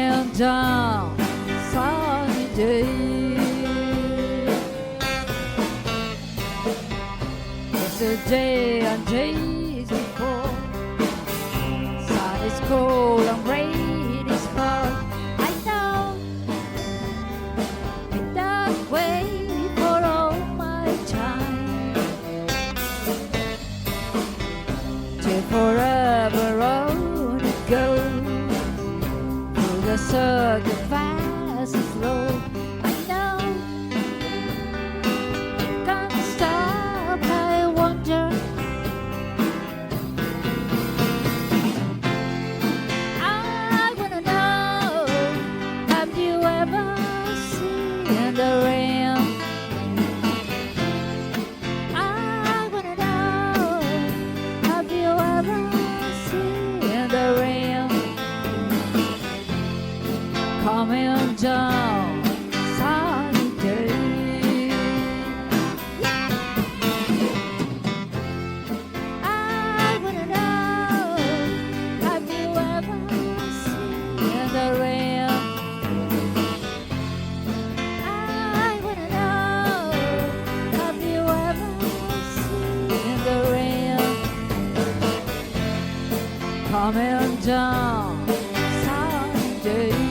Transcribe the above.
coming down sunny day. Yesterday and days before, sun is cold and rain is hard. I know in that way for all my time, till forever on it goes, through the circle fast and slow. I know can't stop, I wonder. I wanna know, have you ever seen the rain? I wanna know, have you ever seen the rain coming down sunny day? I wanna know, have you ever seen the rain? I wanna know, have you ever seen the rain coming down sunny day?